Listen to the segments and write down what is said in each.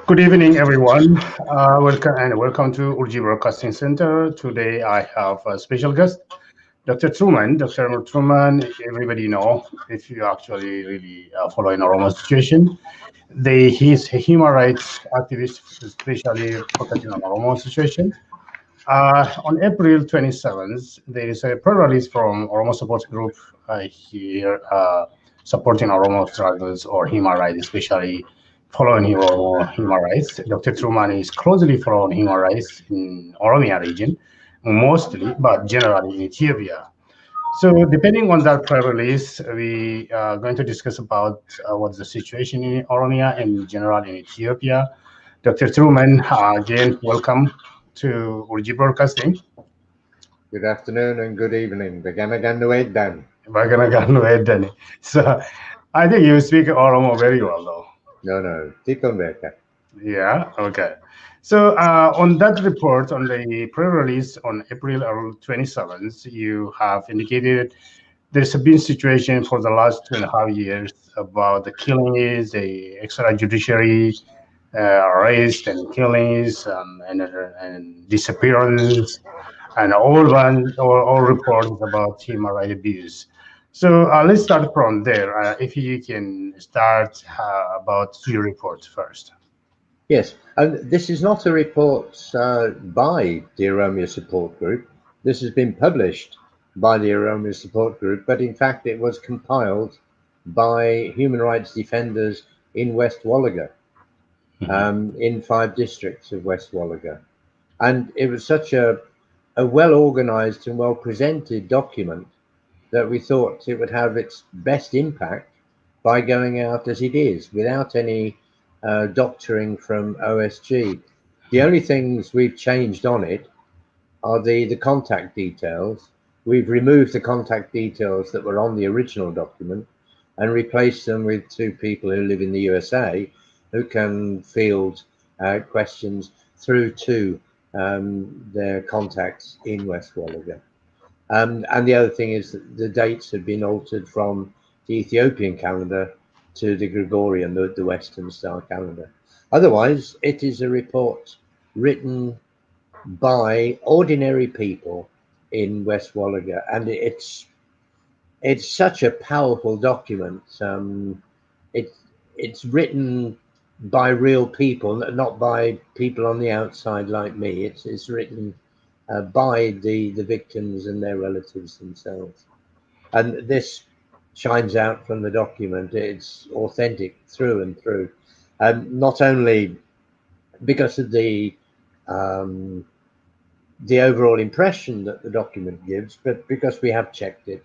Good evening, everyone. Welcome to URJII Broadcasting Center. Today, I have a special guest, Dr. Truman. Dr. Truman, everybody know if you actually really following Oromo situation. He's a human rights activist, especially focusing on Oromo situation. On April 27th, there is a press release from Oromo Support Group here supporting Oromo struggles or human rights, especially following Oromo human rights. Dr. Truman is closely following human rights in Oromia region, mostly, but generally in Ethiopia. So depending on that press release, we are going to discuss about what's the situation in Oromia and in general in Ethiopia. Dr. Truman, again, welcome to Urji Broadcasting. Good afternoon and good evening. Baganaganduedan. Baganagan. So I think you speak Oromo very well, though. No, Tikonveka. Yeah, okay. So on that report, on the press release on April 27th, you have indicated there's been situation for the last 2.5 years about the killings, the extrajudiciary arrest and killings and disappearance and all reports about human rights abuse. So let's start from there. If you can start about your report first. Yes, and this is not a report by the Oromia Support Group. This has been published by the Oromia Support Group, but in fact it was compiled by human rights defenders in West Wallaga, Mhm. in 5 districts of West Wallaga. And it was such a well organized and well presented document that we thought it would have its best impact by going out as it is, without any doctoring from OSG. The only things we've changed on it are the contact details. We've removed the contact details that were on the original document and replaced them with 2 people who live in the USA who can field questions through to their contacts in West Wallaga. And the other thing is that the dates have been altered from the Ethiopian calendar to the Gregorian, the Western Star calendar. Otherwise, it is a report written by ordinary people in West Wallaga, and it's such a powerful document. It it's written by real people, not by people on the outside like me. It's written by the victims and their relatives themselves. And this shines out from the document. It's authentic through and through. Not only because of um, the overall impression that the document gives, but because we have checked it,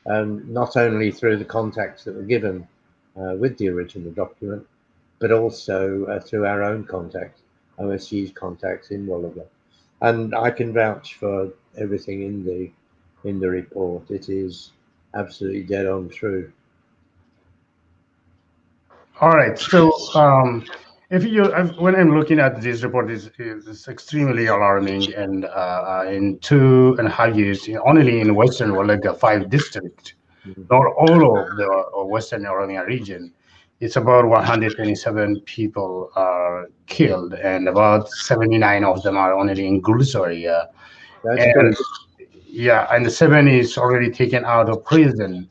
not only through the contacts that were given with the original document, but also through our own contacts, OSG's contacts in Wallaga. And I can vouch for everything in the report. It is absolutely dead on true. All right. So, if when I'm looking at this report, is extremely alarming, and in 2.5 years, only in Western Walaga 5 districts, Mhm. not all of the Western Oromia region, it's about 127 people are killed, and about 79 of them are only in Gulso area, That's and correct. yeah, and the seven is already taken out of prison.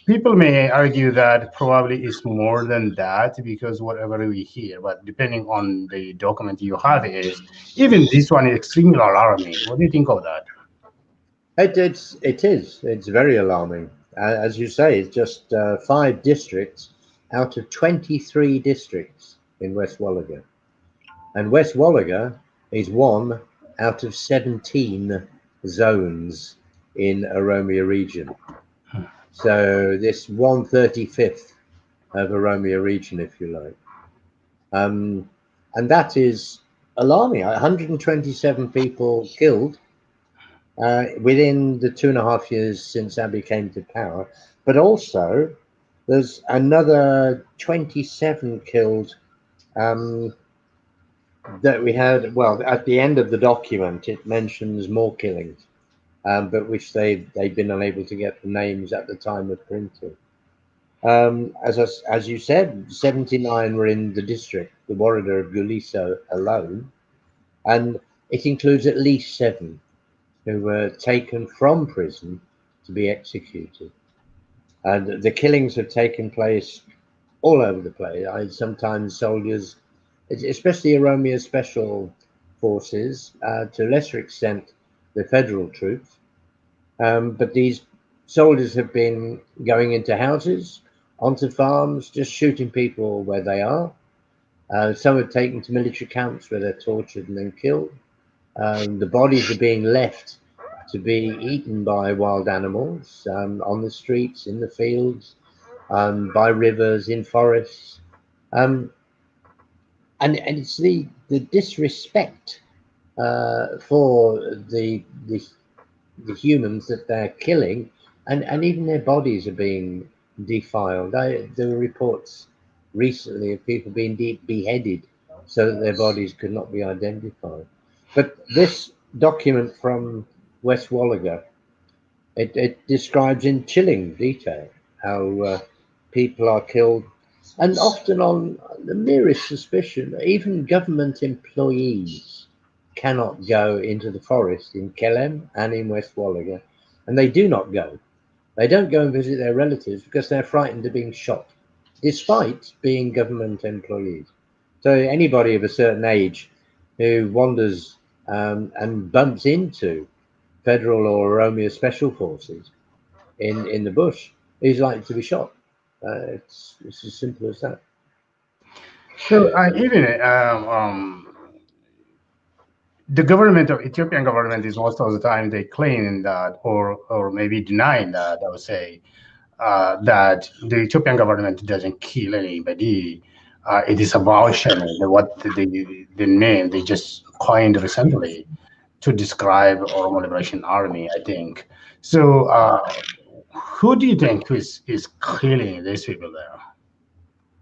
People may argue that probably it's more than that because whatever we hear, but depending on the document you have, is even this one is extremely alarming. What do you think of that? It's very alarming. As you say, it's just 5 districts out of 23 districts in West Wallaga. And West Wallaga is one out of 17 zones in Oromia region. So this 1/35th of Oromia region, if you like. Um, and that is alarming. 127 people killed within the 2.5 years since Abiy came to power. But also, there's another 27 killed um, that we had. Well, at the end of the document, it mentions more killings, but which they've been unable to get the names at the time of printing. As you said, 79 were in the district, the Warada of Guliso alone, and it includes at least 7 who were taken from prison to be executed. And the killings have taken place all over the place. Sometimes soldiers, especially Oromia special forces, to a lesser extent the federal troops, but these soldiers have been going into houses, onto farms, just shooting people where they are. Some are taken to military camps where they're tortured and then killed. The bodies are being left to be eaten by wild animals on the streets, in the fields, by rivers, in forests. Um, and it's the disrespect for the humans that they're killing, and even their bodies are being defiled. There were reports recently of people being beheaded so that their bodies could not be identified. But this document from West Wallaga, it describes in chilling detail how people are killed, and often on the merest suspicion. Even government employees cannot go into the forest in Kelem and in West Wallaga, and they do not go. They don't go and visit their relatives because they're frightened of being shot, despite being government employees. So anybody of a certain age who wanders and bumps into federal or Oromia special forces in the bush is likely to be shot. It's as simple as that. So even the government of Ethiopian government is most of the time they claim that, or maybe denying that, I would say, that the Ethiopian government doesn't kill anybody. It is abolishment, what the name they just coined recently to describe Oromo Liberation Army, I think. So, who do you think is killing these people there?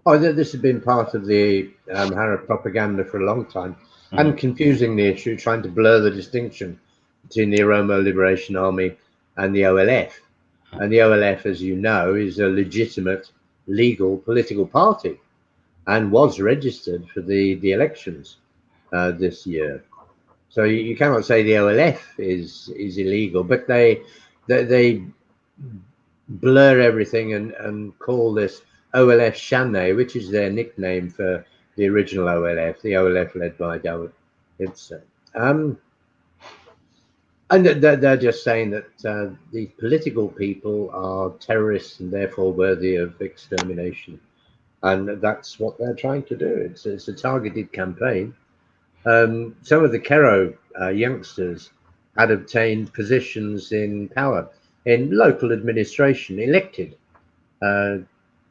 Oh, this has been part of the Arab propaganda for a long time, and confusing the issue, trying to blur the distinction between the Oromo Liberation Army and the OLF. And the OLF, as you know, is a legitimate, legal political party and was registered for the elections this year. So you cannot say the OLF is illegal, but they blur everything and call this OLF Shane, which is their nickname for the original OLF, the OLF led by Dawood Ibsen. And they're just saying that the political people are terrorists and therefore worthy of extermination. And that's what they're trying to do. It's a targeted campaign. Some of the Kero youngsters had obtained positions in power in local administration, elected uh,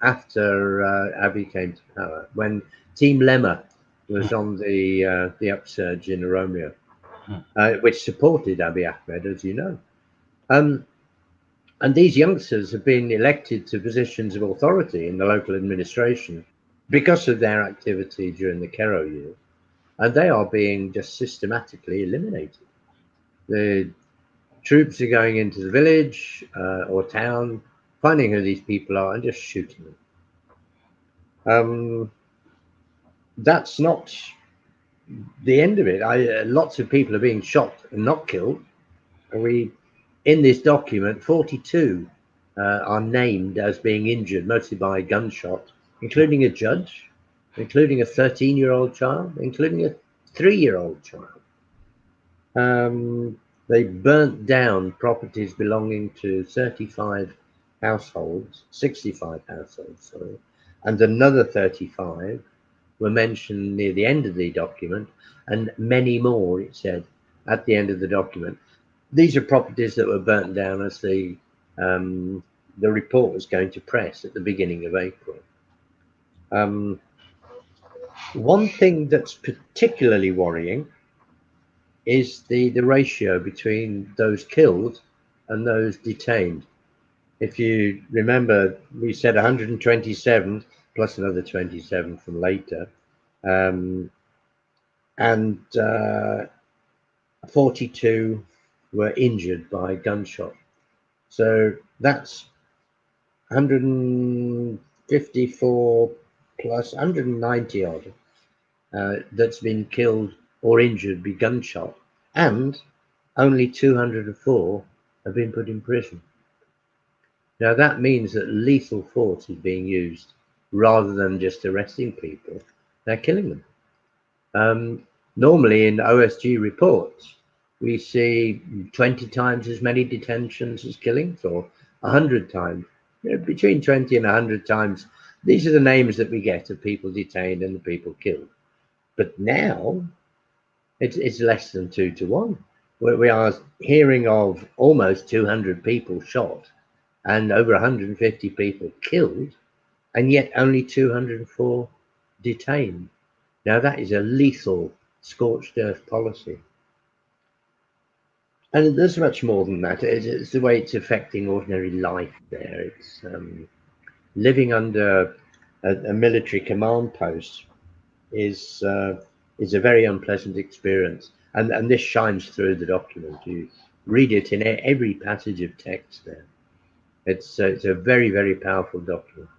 after Abiy came to power, when Team Lemma was on the upsurge in Oromia, which supported Abiy Ahmed, as you know. And these youngsters have been elected to positions of authority in the local administration because of their activity during the Kero years, and they are being just systematically eliminated. The troops are going into the village or town, finding who these people are, and just shooting them. That's not the end of it. Lots of people are being shot and not killed. And in this document, 42 are named as being injured, mostly by gunshot, including a judge, including a 13-year-old child, including a 3-year-old child. They burnt down properties belonging to 35 households, 65 households, sorry, and another 35 were mentioned near the end of the document, and many more, it said, at the end of the document. These are properties that were burnt down as the report was going to press at the beginning of April. One thing that's particularly worrying is the ratio between those killed and those detained. If you remember, we said 127 plus another 27 from later, and 42 were injured by gunshot. So that's 154 plus 190 odd that's been killed or injured by gunshot, and only 204 have been put in prison. Now that means that lethal force is being used rather than just arresting people. They're killing them. Normally in OSG reports, we see 20 times as many detentions as killings, or 100 times. Between 20 and 100 times. These are the names that we get of people detained and the people killed. But now it's less than 2 to 1. We are hearing of almost 200 people shot and over 150 people killed, and yet only 204 detained. Now that is a lethal scorched earth policy. And there's much more than that. It's the way it's affecting ordinary life there. It's living under a military command post is a very unpleasant experience. And this shines through the document. You read it in every passage of text there. It's a very, very powerful document.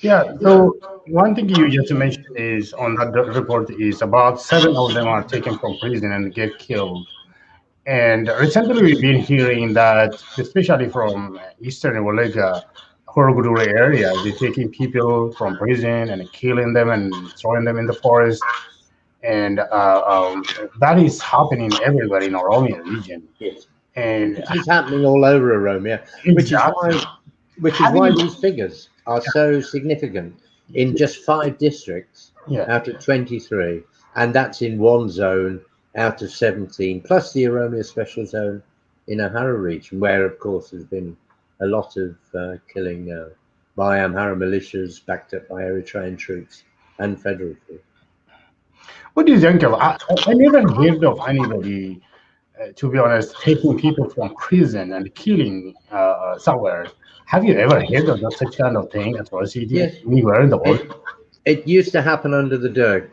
Yeah. So one thing you just mentioned is on that report is about 7 of them are taken from prison and get killed. And recently, we've been hearing that, especially from Eastern Walega, Horogudure area, they're taking people from prison and killing them and throwing them in the forest. And that is happening everywhere in Oromia region. Yes. And It is happening all over Oromia, which is exactly, why having, these figures are so significant in just 5 districts yeah, out of 23, and that's in one zone out of 17, plus the Oromia Special Zone in Amhara region, where of course there's been a lot of killing by Amhara militias backed up by Eritrean troops and federal troops. what do you think of? I never heard of anybody, to be honest, taking people from prison and killing somewhere. Have you ever heard of that, such kind of thing, atrocity, Yes, anywhere in the world? it used to happen under the Derg,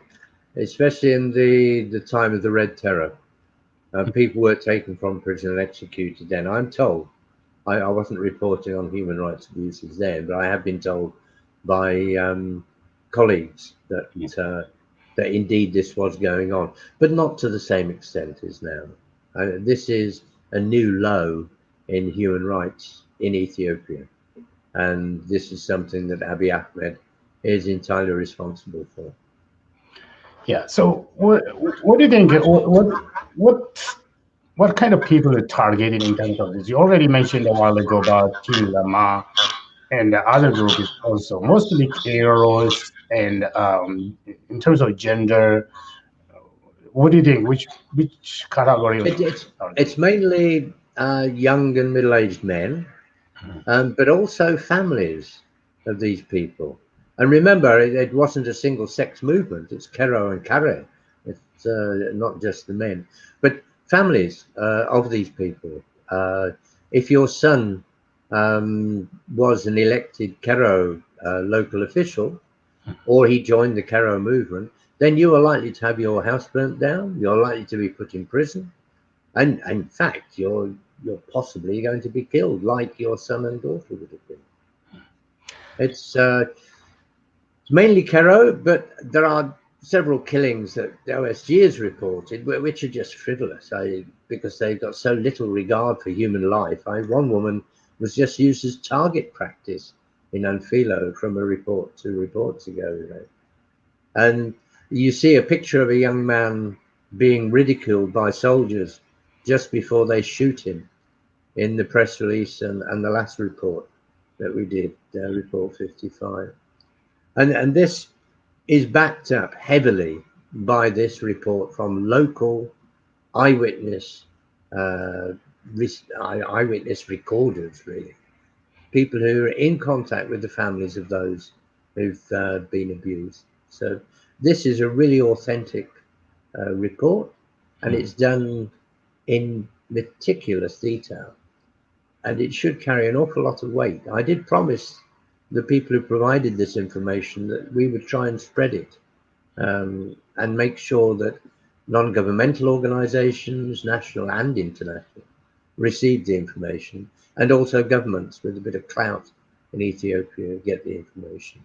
especially in the time of the Red Terror. People were taken from prison and executed then. I'm told, I wasn't reporting on human rights abuses then, but I have been told by colleagues that Yeah. that indeed this was going on, but not to the same extent as now. This is a new low in human rights in Ethiopia, and this is something that Abiy Ahmed is entirely responsible for. Yeah. So, what do you think? What kind of people are targeted in terms of this? You already mentioned a while ago about Team Lama, and the other group is also mostly Keros. And in terms of gender, what do you think? Which category of It, people it's are it's targeted? mainly young and middle-aged men, but also families of these people. And remember, it wasn't a single-sex movement. It's Kero and Kare. It's not just the men, but families of these people. If your son was an elected Kero local official, or he joined the Kero movement, then you are likely to have your house burnt down. You're likely to be put in prison, and in fact, you're possibly going to be killed, like your son and daughter would have been. It's mainly Kero, but there are several killings that the OSG has reported, which are just frivolous, because they've got so little regard for human life. One woman was just used as target practice in Anfilo from a report 2 reports ago. And you see a picture of a young man being ridiculed by soldiers just before they shoot him in the press release and the last report that we did, report 55. And this is backed up heavily by this report from local eyewitness eyewitness recorders, really, people who are in contact with the families of those who've been abused. So this is a really authentic report, and it's done in meticulous detail, and it should carry an awful lot of weight. I did promise the people who provided this information that we would try and spread it, and make sure that non-governmental organizations, national and international, receive the information, and also governments with a bit of clout in Ethiopia get the information,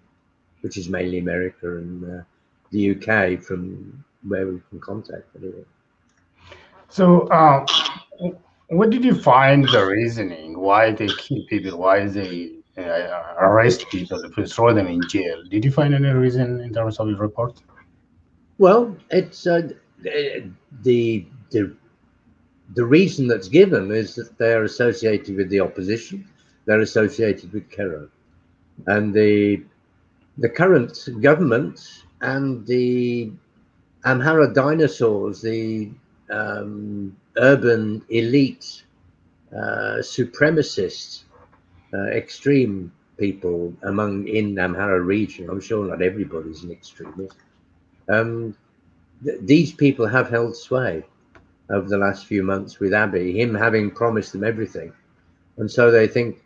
which is mainly America and the UK, from where we can contact anyway. So, what did you find the reasoning why they kill people? Why they arrest people, throw them in jail? Did you find any reason in terms of the report? Well, it's the the the reason that's given is that they're associated with the opposition, they're associated with Kero, and the current government and the Amhara dinosaurs, the urban elite, supremacist, extreme people in Amhara region. I'm sure not everybody's an extremist. Um, these people have held sway over the last few months with Abiy, him having promised them everything. And so they think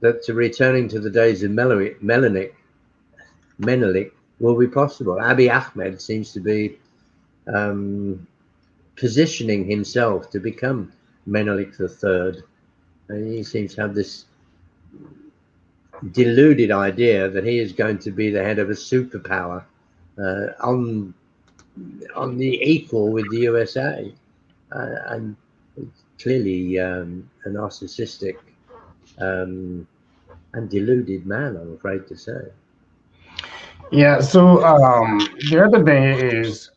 that returning to the days of Menelik will be possible. Abiy Ahmed seems to be positioning himself to become Menelik III. And he seems to have this deluded idea that he is going to be the head of a superpower on the equal with the USA. And clearly a narcissistic and deluded man, I'm afraid to say. Yeah, so the other thing is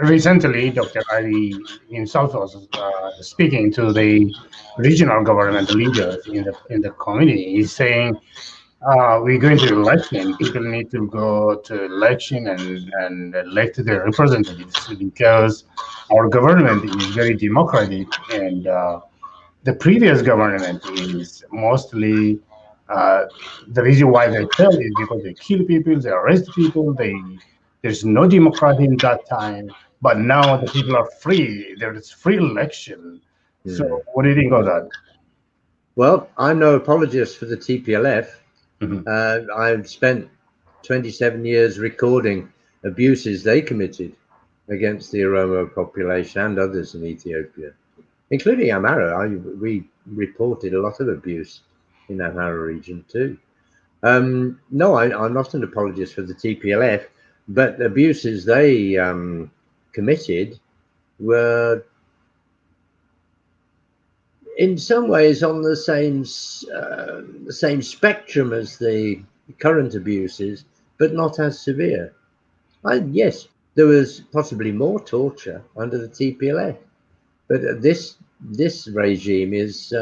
recently Dr. Ali himself was speaking to the regional government leaders in the community. He's saying we're going to election. People need to go to election and elect their representatives because our government is very democratic and the previous government is mostly uh, the reason why they fail is because they kill people, they arrest people, there's no democracy in that time. But now the people are free. There is free election. So Hmm. what do you think of that? Well, I'm no apologist for the TPLF. Mhm. I've spent 27 years recording abuses they committed against the Oromo population and others in Ethiopia, including Amhara. We reported a lot of abuse in the Amhara region too. No, I'm not an apologist for the TPLF, but abuses they committed were in some ways on the same spectrum as the current abuses, but not as severe. Yes, there was possibly more torture under the TPLF, but this regime is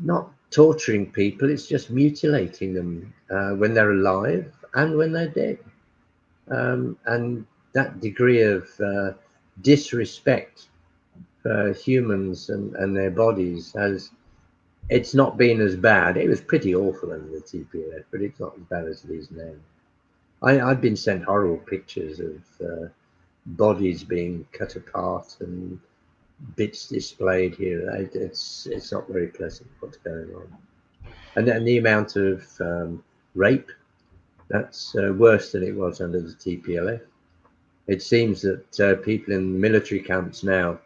not torturing people; it's just mutilating them when they're alive and when they're dead, and that degree of disrespect for humans and their bodies has it's not been as bad. It was pretty awful under the TPLF, but it's not as bad as it is now. I've been sent horrible pictures of bodies being cut apart and bits displayed here. It's not very pleasant what's going on, and then the amount of rape that's worse than it was under the TPLF. It seems that people in military camps now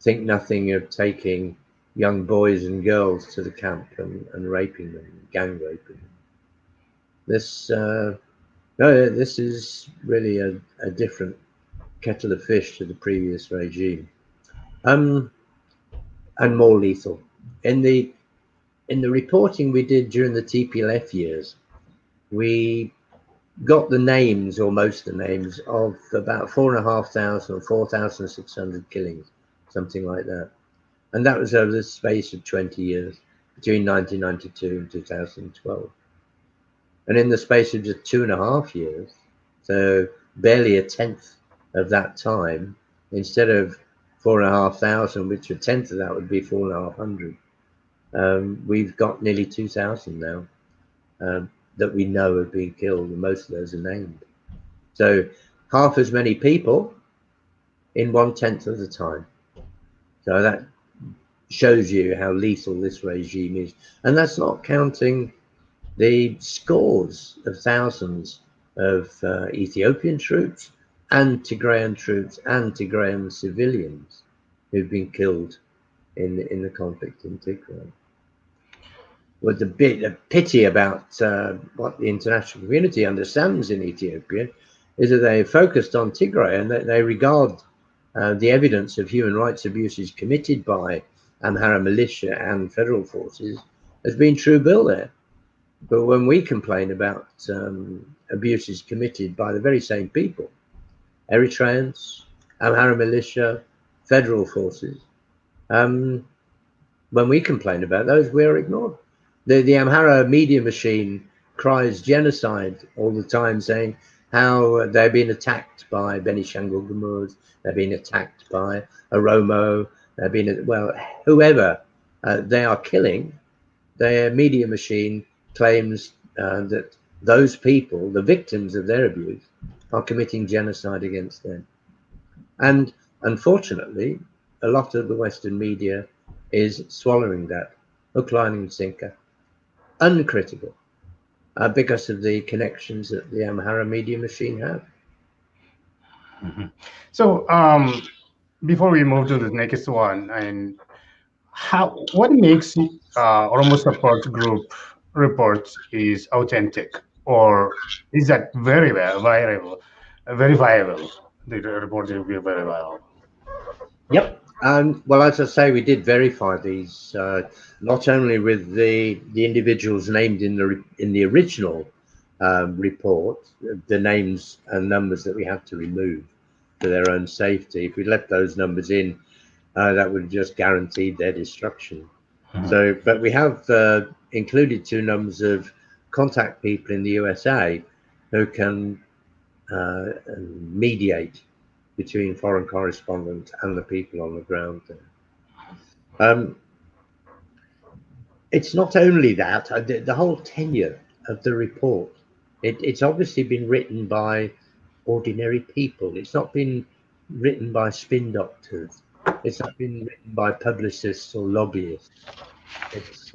think nothing of taking young boys and girls to the camp and raping them, gang raping them. This no, this is really a different kettle of fish to the previous regime, um, and more lethal. In the reporting we did during the TPLF years, we got the names, or most of the names, of about 4,500 or 4,600 killings, something like that. And that was over the space of 20 years, between 1992 and 2012. And in the space of just 2.5 years, so barely a tenth of that time, instead of 4,500, which a tenth of that would be 4,500, we've got nearly 2,000 now that we know have been killed, and most of those are named. So half as many people in 1/10 of the time. So that shows you how lethal this regime is. And that's not counting the scores of thousands of Ethiopian troops and Tigrayan troops and Tigrayan civilians who've been killed in the conflict in Tigray. what the pity about what the international community understands in Ethiopia is that they focused on Tigray, and that they regard the evidence of human rights abuses committed by Amhara militia and federal forces as being true bill there. But when we complain about abuses committed by the very same people, Eritreans, Amhara militia, federal forces, when we complain about those, we're ignored. The Amhara media machine cries genocide all the time, saying how they've been attacked by Benishangul Gumuz, they've been attacked by Oromo, they've been, well, whoever they are killing. Their media machine claims that those people, the victims of their abuse, are committing genocide against them. And unfortunately, a lot of the Western media is swallowing that, hook, line, and sinker, uncritical, because of the connections that the Amhara media machine have. Mm-hmm. So before we move to the next one, and what makes Oromo support group report is authentic, or is that very verifiable? The report will be very viable. Yep. Well, as I say, we did verify these not only with the individuals named in the original report, the names and numbers that we had to remove for their own safety. If we left those numbers in, that would just guarantee their destruction. Mhm. So, but we have included 2 numbers of contact people in the USA who can mediate between foreign correspondents and the people on the ground there. It's not only that, the whole tenure of the report, it's obviously been written by ordinary people. It's not been written by spin doctors. It's not been written by publicists or lobbyists. It's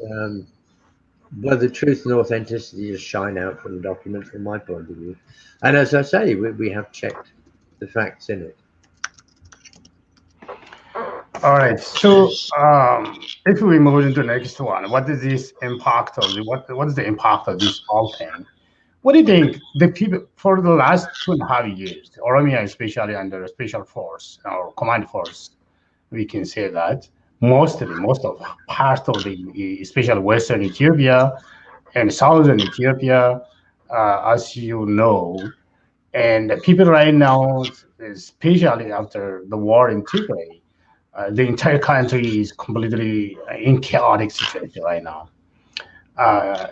well, the truth and authenticity just shine out from the document from my point of view. And as I say, we have checked the facts in it. All right. So if we move into the next one, what is this impact of what is the impact of this whole thing? What do you think the people for the last 2.5 years, Oromia especially under a special force or command force, we can say that most of part of the especially Western Ethiopia and Southern Ethiopia, as you know, and the people right now, especially after the war in Tigray, the entire country is completely in chaotic situation right now.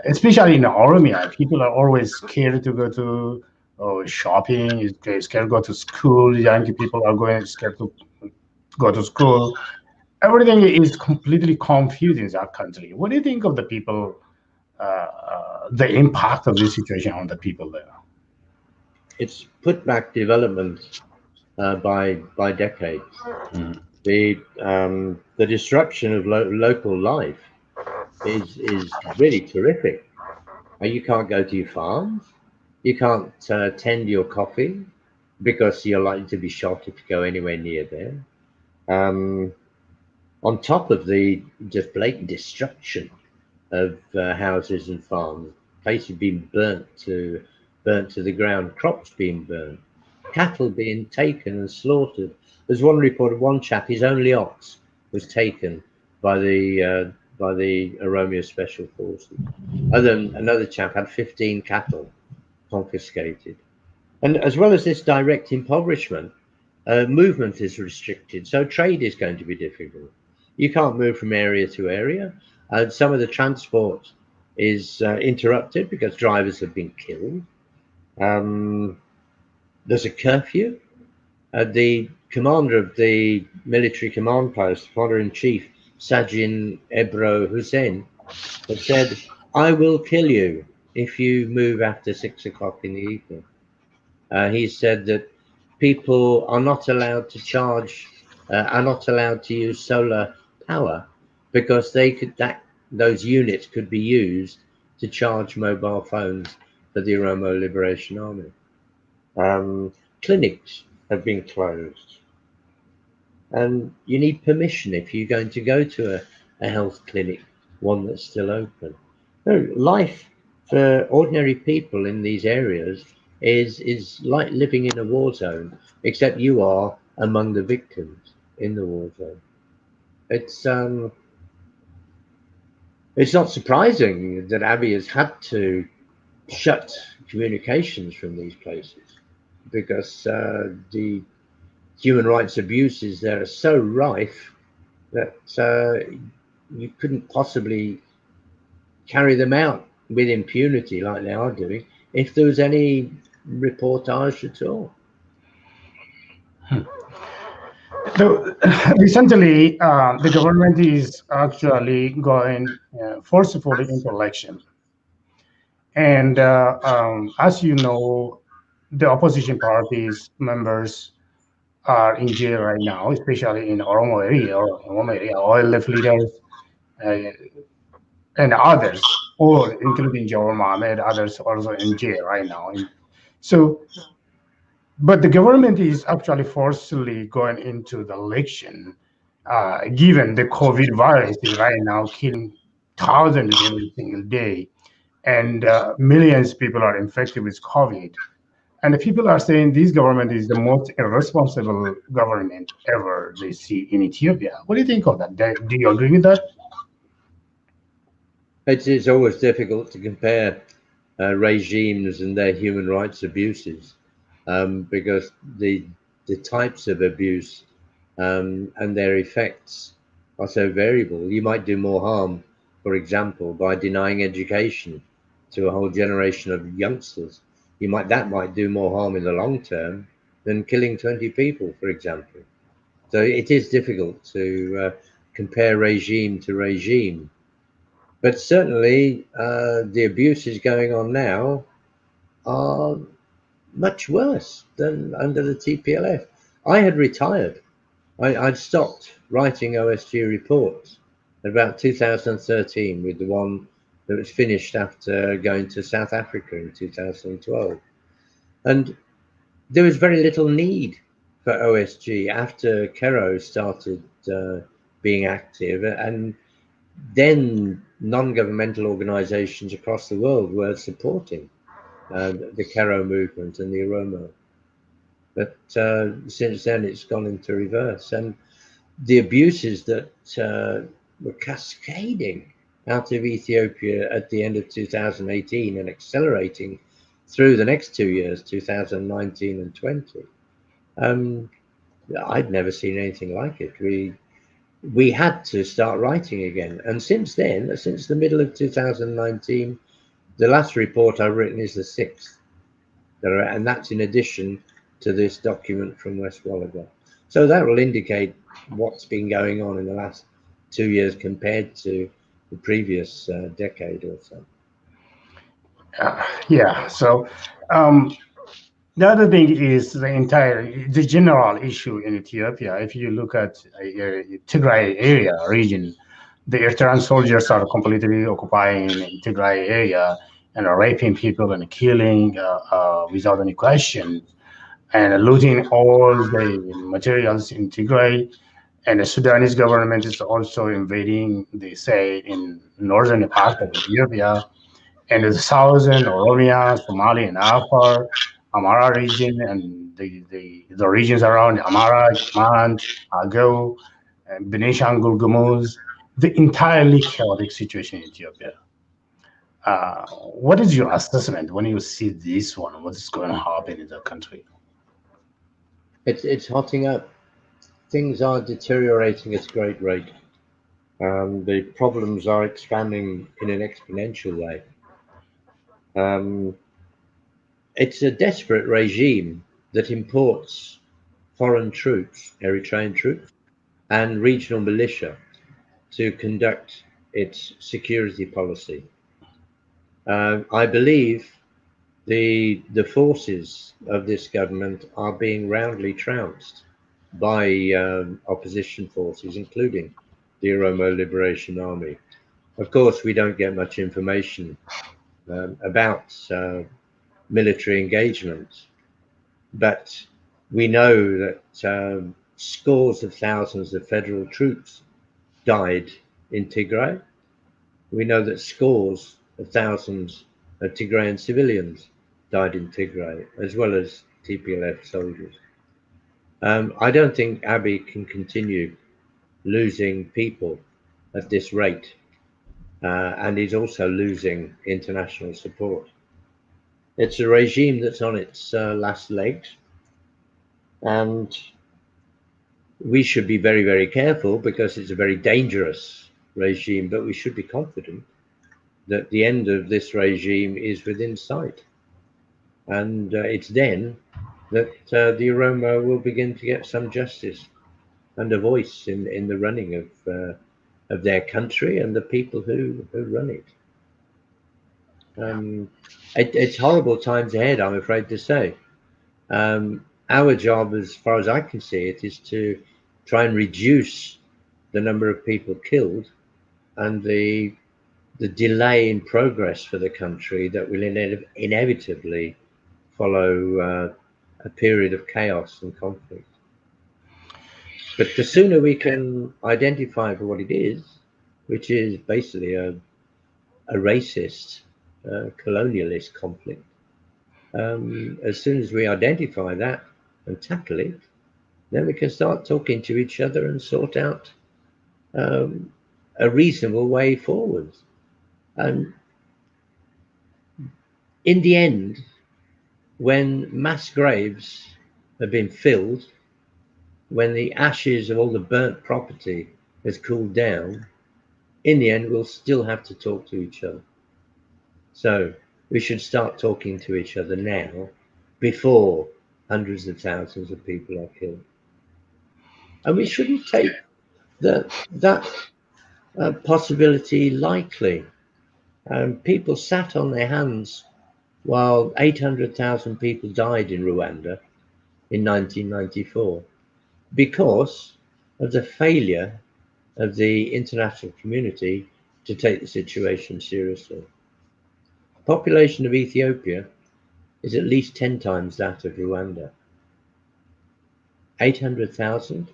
Especially in Oromia, people are always scared to go to shopping, scared to go to school. Young people are going scared to go to school. Everything is completely confused in that country. What do you think of the people, the impact of this situation on the people there? It's put back development by decades. Mm. The disruption of local life is really terrific. You can't go to your farms. You can't tend your coffee because you're likely to be shot if you go anywhere near there. Um, on top of the just blatant destruction of houses and farms, places being burnt to the ground, crops being burnt, cattle being taken and slaughtered. There's one report of one chap, his only ox was taken by the Oromia Special Forces. Another chap had 15 cattle confiscated. And as well as this direct impoverishment, movement is restricted, so trade is going to be difficult. You can't move from area to area. Some of the transport is interrupted because drivers have been killed. There's a curfew. The commander of the military command post, commander-in-chief, Sajin Ebro Hussein, has said, "I will kill you if you move after 6 o'clock in the evening." He said that people are not allowed to are not allowed to use solar power because those units could be used to charge mobile phones for the Oromo Liberation Army. Clinics have been closed, and you need permission if you're going to go to a health clinic, one that's still open. No, life for ordinary people in these areas is like living in a war zone, except you are among the victims in the war zone. It's um, it's not surprising that Abiy has had to shut communications from these places because the human rights abuses there are so rife that you couldn't possibly carry them out with impunity like they are doing if there was any reportage at all. So recently, the government is actually going forcefully into election. And as you know, the opposition parties members are in jail right now, especially in Oromo area, oil left leaders uh, and others, or including Jawar Mohammed, others also in jail right now. And so, but the government is actually forcefully going into the election, given the COVID virus is right now killing thousands every single day, and millions of people are infected with COVID. And the people are saying this government is the most irresponsible government ever they see in Ethiopia. What do you think of that? Do you agree with that? It's always difficult to compare regimes and their human rights abuses because the types of abuse and their effects are so variable. You might do more harm, for example, by denying education to a whole generation of youngsters. That might do more harm in the long term than killing 20 people, for example. So it is difficult to compare regime to regime. But certainly, the abuses going on now are much worse than under the TPLF. I had retired. I'd stopped writing OSG reports at about 2013 with the one that was finished after going to South Africa in 2012. And there was very little need for OSG after Kero started being active. And then non-governmental organizations across the world were supporting the Kero movement and the Oromia. But since then, it's gone into reverse. And the abuses that were cascading out of Ethiopia at the end of 2018 and accelerating through the next 2 years, 2019 and 20, um, I'd never seen anything like it. We had to start writing again. And since then, since the middle of 2019, the last report I've written is the sixth, and that's in addition to this document from West Wallaga. So that will indicate what's been going on in the last 2 years compared to the previous decade or so. Yeah. So um, the other thing is the general issue in Ethiopia. If you look at Tigray area region, the Eritrean soldiers are completely occupying Tigray area and are raping people and killing without any question and looting all the materials in Tigray. And the Sudanese government is also invading, they say, in northern part of Ethiopia and the southern Oromia, Somali, and Afar, Amara region, and the regions around Amara, Chamand, Agou, and Benishangul Gumuz, the entirely chaotic situation in Ethiopia. What is your assessment when you see this one? What is going to happen in the country? It's hotting up. Things are deteriorating at a great rate. The problems are expanding in an exponential way. Um, it's a desperate regime that imports foreign troops, Eritrean troops, and regional militia to conduct its security policy. I believe the forces of this government are being roundly trounced by opposition forces, including the Oromo Liberation Army. Of course, we don't get much information about military engagement, but we know that scores of thousands of federal troops died in Tigray. We know that scores of thousands of Tigrayan civilians died in Tigray, as well as TPLF soldiers. I don't think Abiy can continue losing people at this rate, and he's also losing international support. It's a regime that's on its last legs, and we should be very, very careful because it's a very dangerous regime, but we should be confident that the end of this regime is within sight. And it's then that the Oromo will begin to get some justice and a voice in the running of their country and the people who run it. It's horrible times ahead, I'm afraid to say. Our job, as far as I can see it, is to try and reduce the number of people killed and the delay in progress for the country that will inevitably follow a period of chaos and conflict. But the sooner we can identify for what it is, which is basically a racist, colonialist conflict, as soon as we identify that and tackle it, then we can start talking to each other and sort out a reasonable way forward. And in the end, when mass graves have been filled, when the ashes of all the burnt property has cooled down, in the end, we'll still have to talk to each other. So we should start talking to each other now before hundreds of thousands of people are killed. And we shouldn't take that possibility lightly. People sat on their hands while 800,000 people died in Rwanda in 1994 because of the failure of the international community to take the situation seriously. The population of Ethiopia is at least 10 times that of Rwanda. 800,000,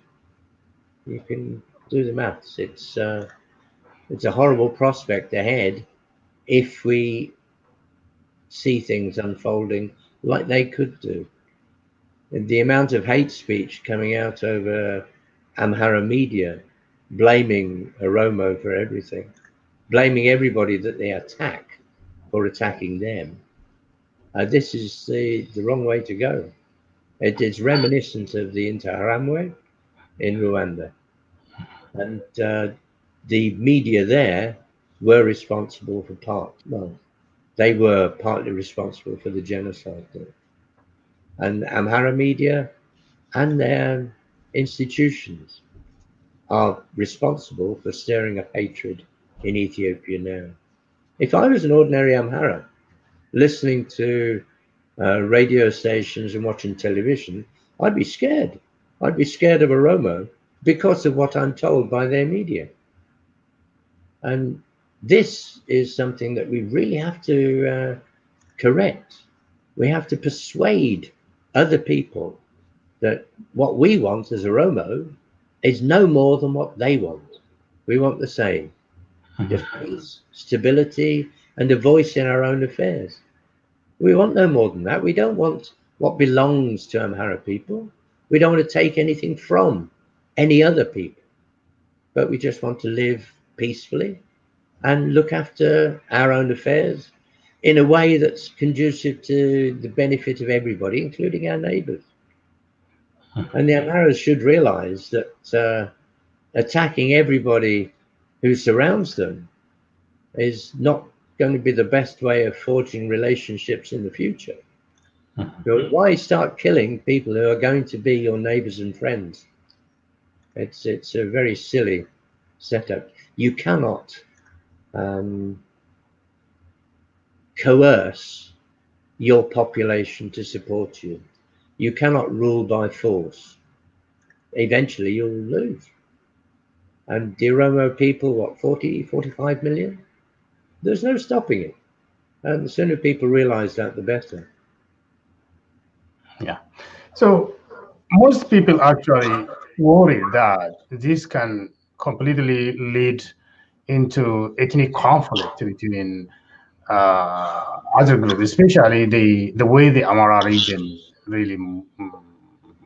you can do the maths. It's a horrible prospect ahead if we see things unfolding like they could do. And the amount of hate speech coming out over Amhara media, blaming Oromo for everything, blaming everybody that they attack for attacking them. This is the wrong way to go. It is reminiscent of the Interahamwe in Rwanda. And the media there were responsible for they were partly responsible for the genocide there. And Amhara media and their institutions are responsible for stirring up hatred in Ethiopia now. If I was an ordinary Amhara listening to radio stations and watching television, I'd be scared. I'd be scared of Oromo because of what I'm told by their media. And this is something that we really have to correct. We have to persuade other people that what we want as Oromo is no more than what they want. We want the same. Defense, stability, and a voice in our own affairs. We want no more than that. We don't want what belongs to Amhara people. We don't want to take anything from any other people. But we just want to live peacefully and look after our own affairs in a way that's conducive to the benefit of everybody, including our neighbors. And the Amharas should realize that attacking everybody who surrounds them is not going to be the best way of forging relationships in the future. So why start killing people who are going to be your neighbors and friends? It's a very silly setup. You cannot coerce your population to support you. You cannot rule by force. Eventually you'll lose. And the Oromo people, what, 40, 45 million? There's no stopping it. And the sooner people realize that, the better. Yeah. So most people actually worry that this can completely lead into ethnic conflict between other groups, especially the way the Amara region really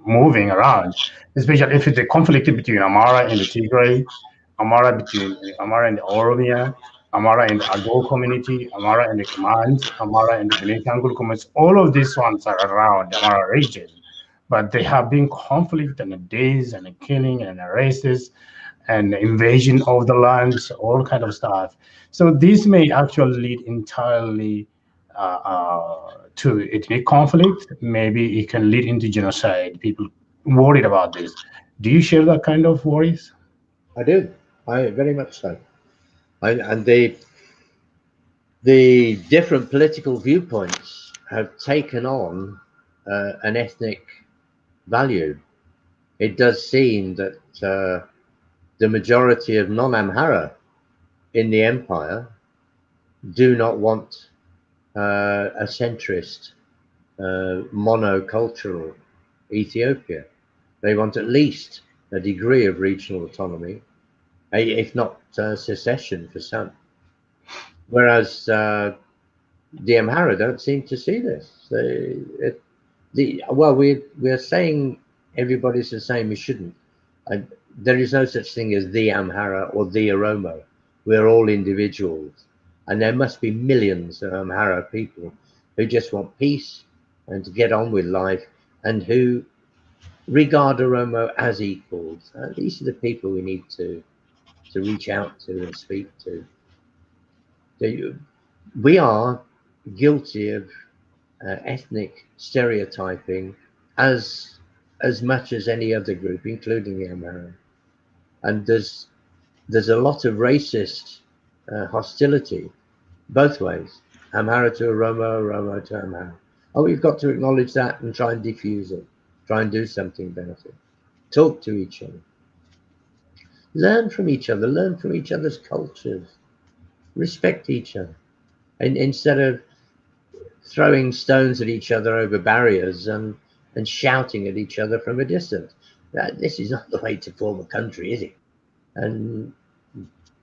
moving around, especially if it's a conflict between Amara and the Tigray, Amara between Amara and the Oromia, Amara and the Agor community, Amara and the Command, Amara and the Benishangul communities. All of these ones are around the Amara region, but they have been conflict and the days and the killing and arrests and invasion of the lands, all kind of stuff. So this may actually lead entirely to ethnic conflict. Maybe it can lead into genocide. People worried about this. Do you share that kind of worries? I do. I very much so. And the different political viewpoints have taken on an ethnic value. It does seem that the majority of non-Amhara in the empire do not want a centrist, monocultural Ethiopia. They want at least a degree of regional autonomy, if not secession for some. Whereas the Amhara don't seem to see this. We're saying everybody's the same. We shouldn't. There is no such thing as the Amhara or the Oromo. We're all individuals, and there must be millions of Amhara people who just want peace and to get on with life, and who regard Oromo as equals. These are the people we need to reach out to and speak to. We are guilty of ethnic stereotyping as much as any other group, including the Amhara. And there's a lot of racist hostility both ways, Amhara to Oromo, Oromo to Amhara. Oh, we've got to acknowledge that and try and diffuse it, try and do something about it. Talk to each other, learn from each other, learn from each other's cultures, respect each other, and instead of throwing stones at each other over barriers and shouting at each other from a distance. This is not the way to form a country, is it? And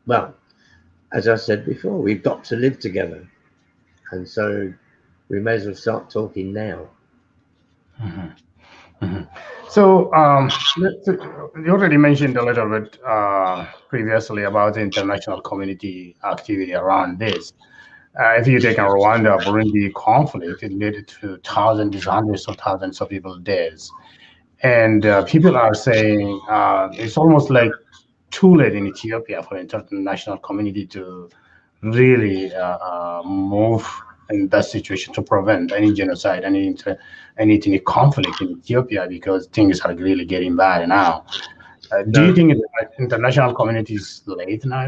well, as I said before, we've got to live together, and so we may as well start talking now. So you already mentioned a little bit previously about the international community activity around this. If you take a Rwanda Burundi conflict, it led to thousands, hundreds of thousands of people deaths. And people are saying it's almost like too late in Ethiopia for the international community to really move in that situation to prevent any genocide, any ethnic conflict in Ethiopia, because things are really getting bad now. Do you No, think the international community is late now?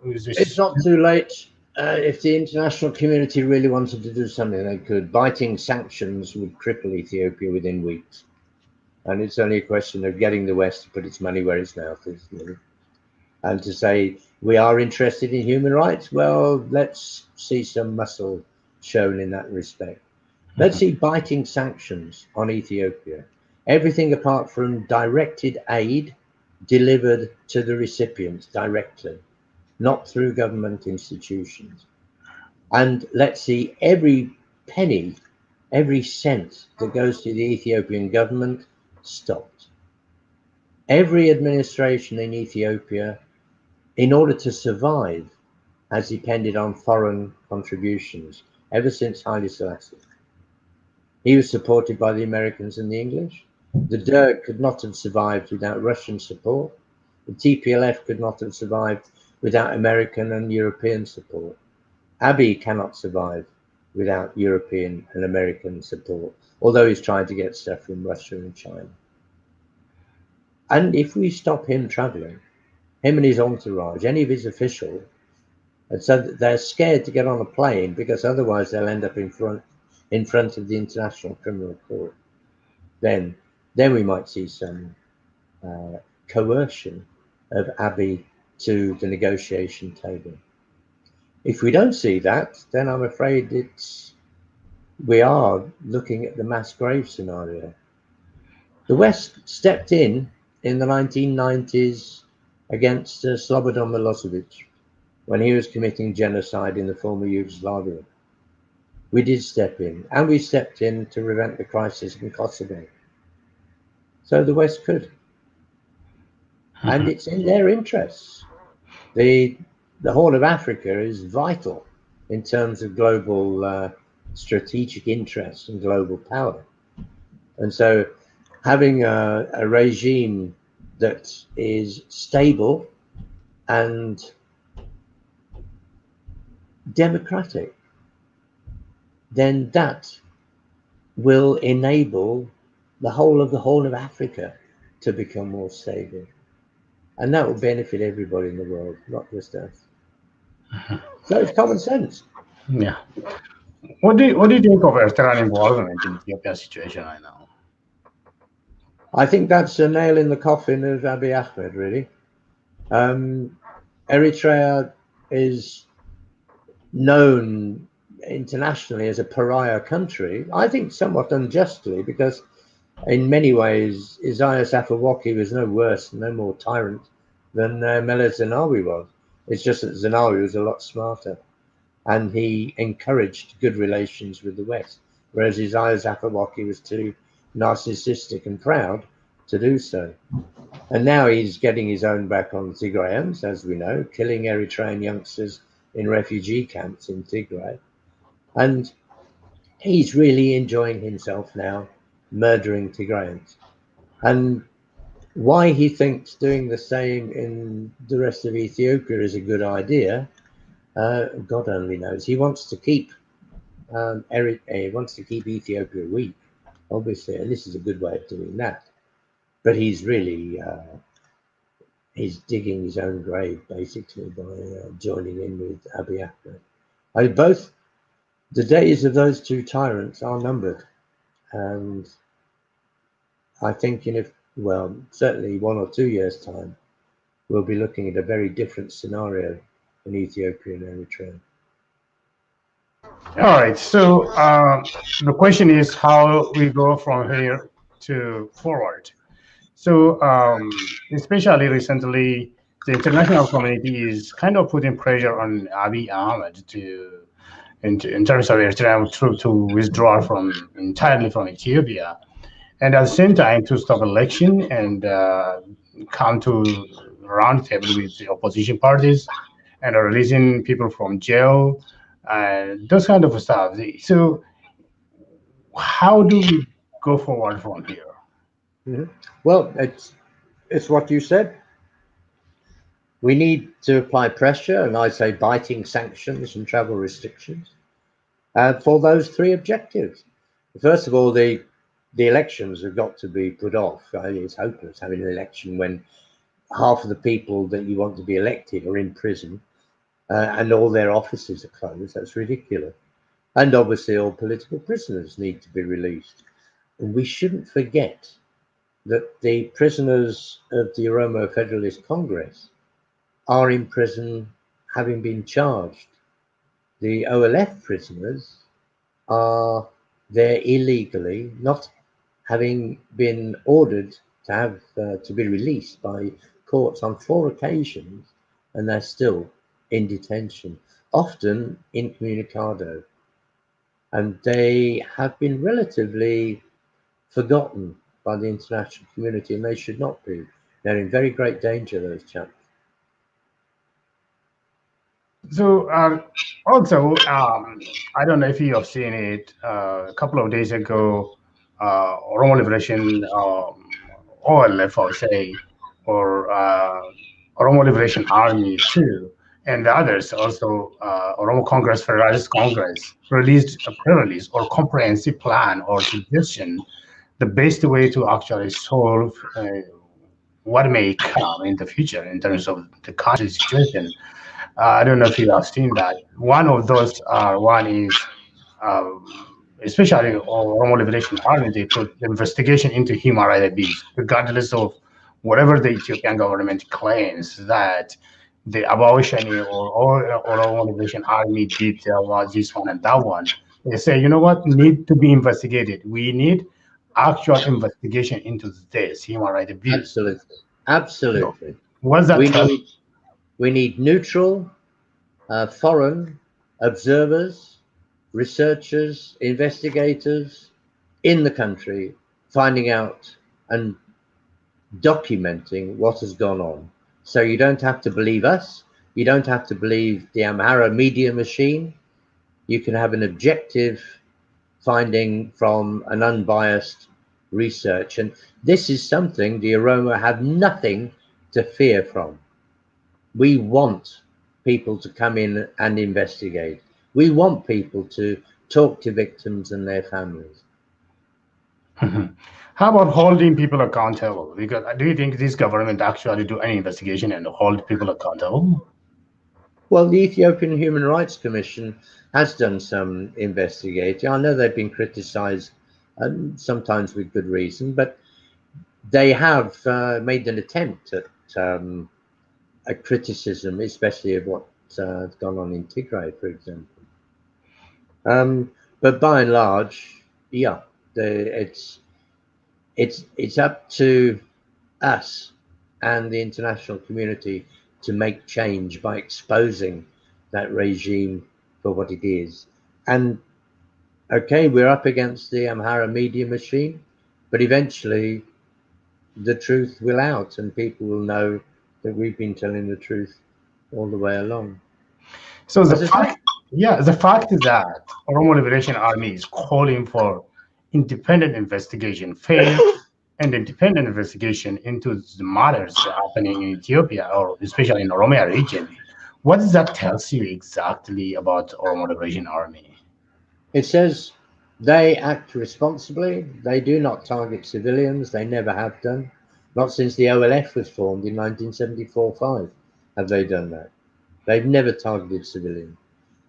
Is it's this, not too late. If the international community really wanted to do something, they could. Biting sanctions would cripple Ethiopia within weeks. And it's only a question of getting the West to put its money where its mouth is. And to say, we are interested in human rights, well, let's see some muscle shown in that respect. Let's see biting sanctions on Ethiopia. Everything apart from directed aid delivered to the recipients directly, not through government institutions. And let's see every penny, every cent that goes to the Ethiopian government stopped. Every administration in Ethiopia, in order to survive, has depended on foreign contributions ever since Haile Selassie. He was supported by the Americans and the English. The Derg could not have survived without Russian support. The TPLF could not have survived without American and European support. Abiy cannot survive without European and American support, although he's trying to get stuff from Russia and China. And if we stop him traveling, him and his entourage, any of his officials, and so they're scared to get on a plane because otherwise they'll end up in front of the International Criminal Court. Then we might see some coercion of Abiy to the negotiation table. If we don't see that, then I'm afraid we are looking at the mass grave scenario. The West stepped in the 1990s against Slobodan Milosevic. when he was committing genocide in the former Yugoslavia. We did step in, and we stepped in to prevent the crisis in Kosovo. So the West could. And it's in their interests. The Horn of Africa is vital in terms of global strategic interest and global power. And so having a regime that is stable and democratic, then that will enable the whole of the Horn of Africa to become more stable. And that will benefit everybody in the world, not just us. So it's common sense. Yeah. What do you think of Eritrean involvement in Ethiopian situation right now? I think that's a nail in the coffin of Abiy Ahmed, really. Eritrea is known internationally as a pariah country, I think somewhat unjustly, because in many ways Isaias Afwerki was no worse, no more tyrant than Meles Zenawi was. It's just that Zenawi was a lot smarter, and he encouraged good relations with the West, whereas Isaias Afwerki was too narcissistic and proud to do so. And now he's getting his own back on Tigrayans, as we know, killing Eritrean youngsters in refugee camps in Tigray. And he's really enjoying himself now, murdering Tigrayans. And why he thinks doing the same in the rest of Ethiopia is a good idea, God only knows. He wants to keep Ethiopia weak, obviously, and this is a good way of doing that. But he's really he's digging his own grave, basically, by joining in with Abiy Ahmed. Both the days of those two tyrants are numbered, and I think certainly 1 or 2 years' time, we'll be looking at a very different scenario in Ethiopia and Eritrea. All right. So the question is how we go from here to forward. So especially recently, the international community is kind of putting pressure on Abiy Ahmed in terms of Eritrean troops to withdraw entirely from Ethiopia, and at the same time to stop election and come to round table with the opposition parties and are releasing people from jail and those kind of stuff. So how do we go forward from here? Mm-hmm. Well, it's what you said. We need to apply pressure, and I say biting sanctions and travel restrictions for those three objectives. First of all, the elections have got to be put off. It's hopeless having an election when half of the people that you want to be elected are in prison and all their offices are closed. That's ridiculous. And obviously all political prisoners need to be released. And we shouldn't forget that the prisoners of the Oromo Federalist Congress are in prison having been charged. The OLF prisoners are there illegally, not having been ordered to be released by courts on 4 occasions, and they're still in detention, often incommunicado. And they have been relatively forgotten by the international community, and they should not be. They're in very great danger, those chaps. So also, I don't know if you have seen it. A couple of days ago, Oromo Liberation OLF, I would say, or Oromo Liberation Army too, and the others also, Oromo Congress, Federalist Congress, released a pre-release or comprehensive plan or suggestion, the best way to actually solve what may come in the future in terms of the country situation. I don't know if you have seen that. One of those, one is, especially Oromo Liberation Army, they put investigation into human rights abuse, regardless of whatever the Ethiopian government claims that the abolition or Oromo Liberation Army did this one and that one. They say, you know what, need to be investigated. We need actual investigation into this human rights abuse. Absolutely. So, Absolutely. what's that We tell? need neutral, foreign observers, researchers, investigators in the country finding out and documenting what has gone on. So you don't have to believe us. You don't have to believe the Amhara media machine. You can have an objective finding from an unbiased research. And this is something the Oroma have nothing to fear from. We want people to come in and investigate. We want people to talk to victims and their families. How about holding people accountable? Because do you think this government actually do any investigation and hold people accountable? Well, the Ethiopian Human Rights Commission has done some investigating. I know they've been criticised, sometimes with good reason, but they have made an attempt at a criticism, especially of what's gone on in Tigray, for example. But by and large, yeah, it's up to us and the international community to make change by exposing that regime for what it is. And okay, we're up against the Amhara media machine, but eventually the truth will out and people will know that we've been telling the truth all the way along. So the As I say, fact, yeah, the fact that Oromo Liberation Army is calling for independent investigation, fair and independent investigation into the matters happening in Ethiopia, or especially in Oromia region, what does that tells you exactly about Oromo Liberation Army? it says they act responsibly. They do not target civilians. They never have done. Not since the OLF was formed in 1974-5 have they done that. They've never targeted civilians.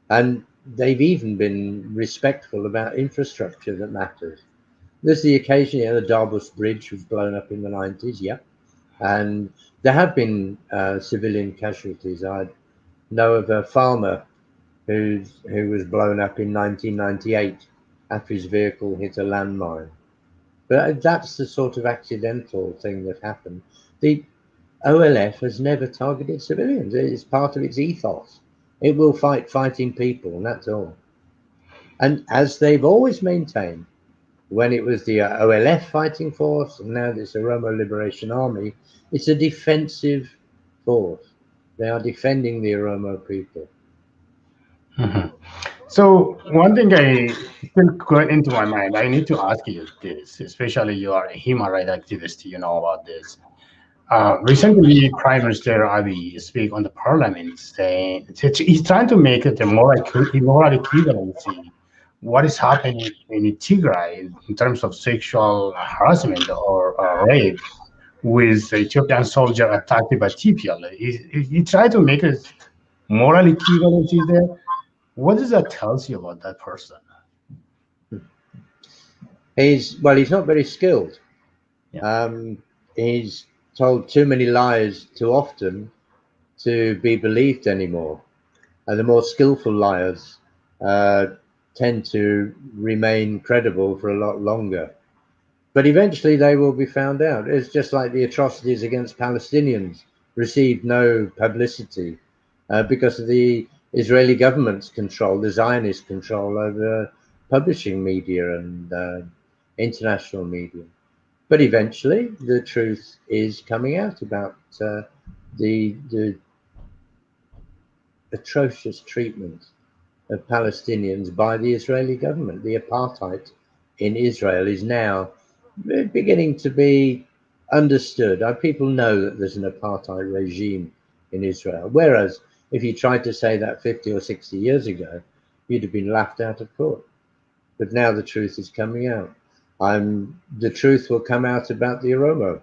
And they've even been respectful about infrastructure that matters. There's the occasion, the Darbus Bridge was blown up in the 90s, yeah. And there have been civilian casualties. I know of a farmer who was blown up in 1998 after his vehicle hit a landmine. But that's the sort of accidental thing that happened. The OLF has never targeted civilians. It is part of its ethos. It will fight fighting people, and that's all. And as they've always maintained, when it was the OLF fighting force, and now this Oromo Liberation Army, it's a defensive force. They are defending the Oromo people. Mhm. So one thing I still going into my mind, I need to ask you this, especially you are a human rights activist, you know about this. Recently, Prime Minister Abiy speak on the parliament saying he's trying to make it a moral equivalency. What is happening in Tigray in terms of sexual harassment or rape with Ethiopian soldier attacked by TPL? He tried to make a moral equivalency there. What does that tells you about that person? He's not very skilled. Yeah. He's told too many lies too often to be believed anymore. And the more skillful liars uh, tend to remain credible for a lot longer. But eventually they will be found out. It's just like the atrocities against Palestinians received no publicity because of the Israeli government's control, the Zionist control over publishing media and international media. But eventually the truth is coming out about the atrocious treatment of Palestinians by the Israeli government. The apartheid in Israel is now beginning to be understood. People know that there's an apartheid regime in Israel, whereas if you tried to say that 50 or 60 years ago, you'd have been laughed out of court. But now the truth is coming out. The truth will come out about the Oromo,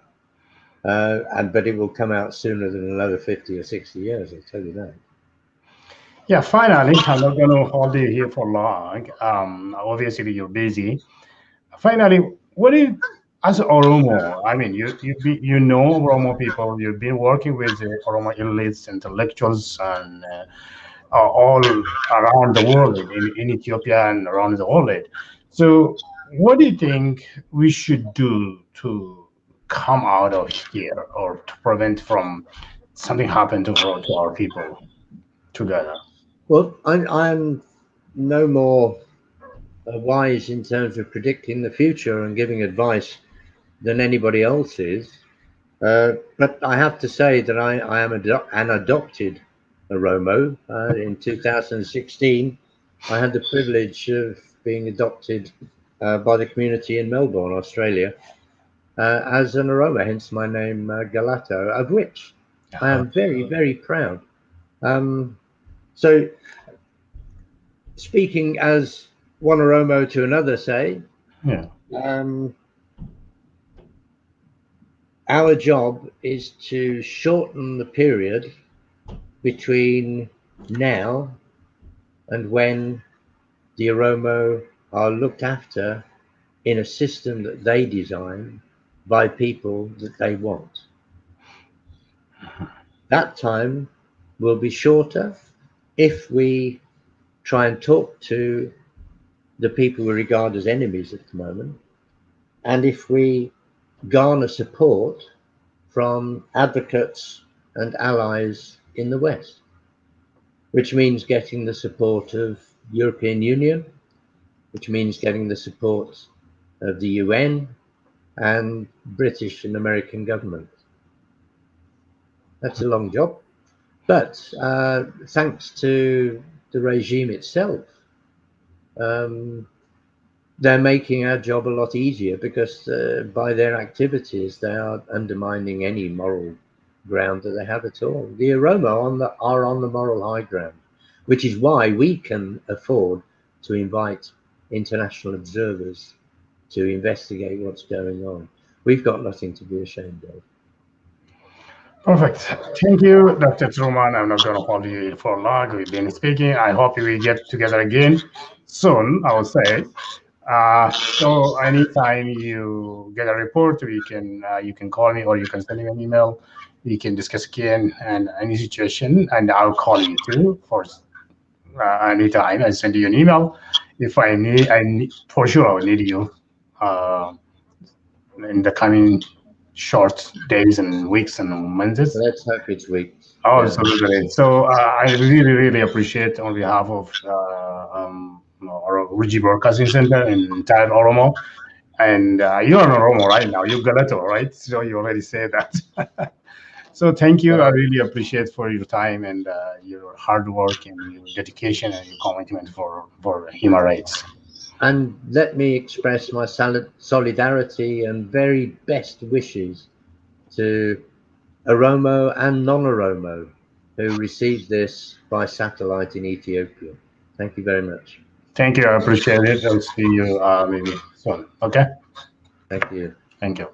but it will come out sooner than another 50 or 60 years, I'll tell you that. Yeah, finally, I'm not going to hold you here for long. Obviously, you're busy. Finally, what do you, as Oromo, I mean, you know Oromo people, you've been working with the Oromo elites, intellectuals, and all around the world, in Ethiopia and around the world. So, what do you think we should do to come out of here or to prevent from something happen to our people together? Well, I'm no more wise in terms of predicting the future and giving advice than anybody else is. But I have to say that I am an adopted Oromo. In 2016, I had the privilege of being adopted by the community in Melbourne, Australia, as an Oromo, hence my name, Galato, of which I am very, very proud. So, speaking as one Oromo to another, say, Yeah. Our job is to shorten the period between now and when the Oromo are looked after in a system that they design by people that they want. That time will be shorter if we try and talk to the people we regard as enemies at the moment, and if we garner support from advocates and allies in the West, which means getting the support of European Union, which means getting the support of the UN and British and American government. That's a long job, but thanks to the regime itself, they're making our job a lot easier because by their activities they are undermining any moral ground that they have at all. The Oromo are on the moral high ground, which is why we can afford to invite international observers to investigate what's going on. We've got nothing to be ashamed of. Perfect. Thank you, Dr. Truman. I'm not going to hold you for long. We've been speaking. I hope we get together again soon, I would say. So anytime you get a report, you can call me or you can send me an email. We can discuss again and any situation, and I'll call you too for anytime. I send you an email if I need for sure I will need you uh, in the coming short days and weeks and months. Let's hope it's weeks. Oh, Yeah. absolutely. So I really, really appreciate on behalf of our URJII Broadcasting Center and entire Oromo. And you're an Oromo right now. You're Galato, right? So you already said that. So thank you. I Well, really appreciate for your time and your hard work and your dedication and your commitment for human rights. and let me express my solidarity and very best wishes to Oromo and non-Oromo who received this by satellite in Ethiopia. Thank you very much. Thank you. I appreciate it. I'll see you maybe soon. Okay. Thank you. Thank you.